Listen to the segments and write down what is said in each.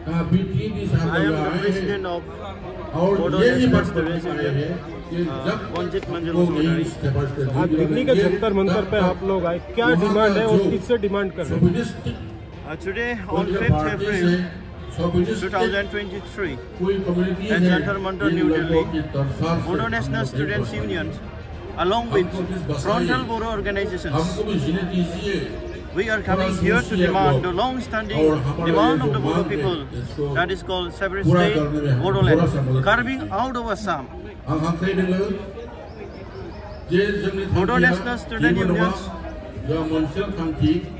I am the president of Bodo National Students Union, Bonsu। आज दिल्ली के जंतर मंतर पे आप लोग आए, क्या डिमांड है और किससे डिमांड कर रहे हैं? Today on 5th April 2023 at Dhar Mandir, New Delhi, Bodo National Students Union along with frontal Bodo organizations, we are coming here to demand the long-standing demand of the Bodo people, that is called separate state Bodoland, carving out of Assam. Bodo National Student Unions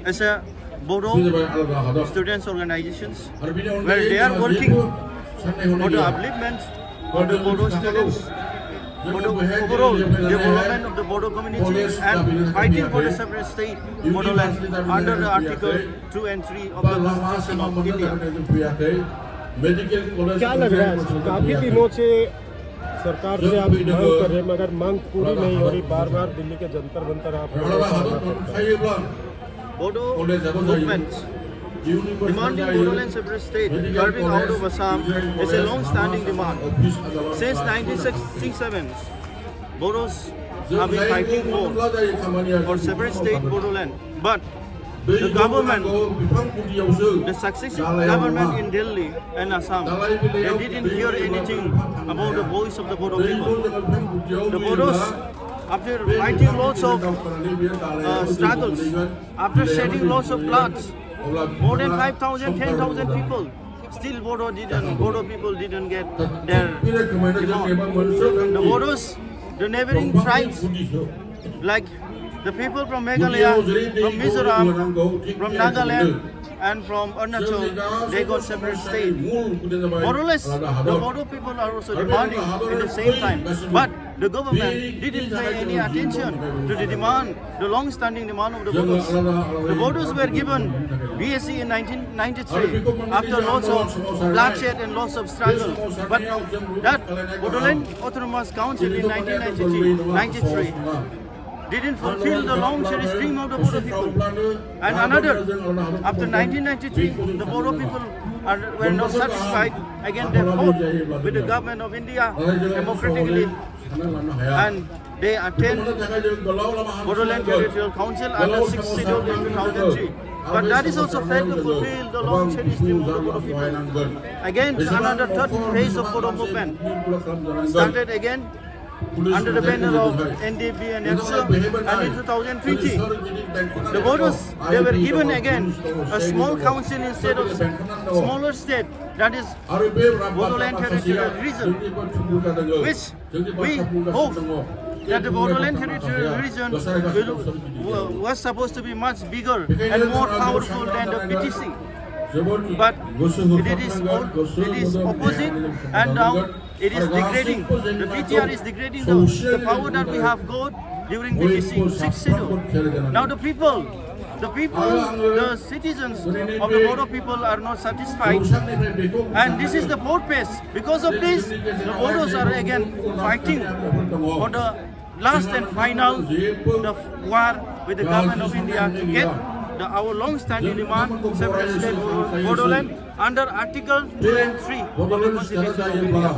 is a Bodo students organizations where they are working for the upliftment of the Bodo students, for the overall development of the Bodo community, and fighting for the separate state Bodoland under the Article 2 and 3 of the Constitution of India. क्या लग रहा है? काफी दिनों से सरकार से आप मांग कर रहे हैं, मगर मांग पूरी नहीं हो रही। बार-बार दिल्ली के जंतर मंतर आप Bodo movement demanding Bodoland separate state, carving out of Assam is a long-standing demand. Since 1967, Bodos have been fighting for separate state Bodoland. But the government, the successive government in Delhi and Assam, they didn't hear anything about the voice of the Bodo people. The Bodos, after fighting lots of struggles, after shedding lots of blood, more than 5,000, 10,000 people, still Bodo people didn't get their demand. The Bodos, the neighboring tribes, like the people from Meghalaya, from Mizoram, from Nagaland, and from Arunachal, they got separate state. More or less, the Bodo people are also demanding at the same time. But the government didn't pay any attention to the demand, the long-standing demand of the Bodos. The Bodos were given BSc in 1993 after lots of bloodshed and lots of struggle. But that Bodoland Autonomous Council in 1993 didn't fulfill the long-cherished dream of the Bodo people. And another, after 1993, the Bodo people were not satisfied. Again, they fought with the government of India democratically, and they attend Bodoland Territorial Council under 6th schedule in 2003. But that is also failed to fulfill the long-cherished dream of the Bodo people. Again, another third phase of Bodo movement started again under the banner of NDP and EXO, and in 2020, the Bodos, they were given again a small council instead of smaller state, that is Bodoland Territorial Region, which we hope that the Bodoland Territorial Region was supposed to be much bigger and more powerful than the BTC. But it is opposite, and now it is degrading. The PTR is degrading the power that we have got during the 6th schedule. Now the people, the citizens of the Bodo people are not satisfied, and this is the fourth phase. Because of this, the Bodos are again fighting for the last and final war with the government of India to get our long-standing demand, separate state Bodoland, under Article 2 and 3 of the Constitution of India.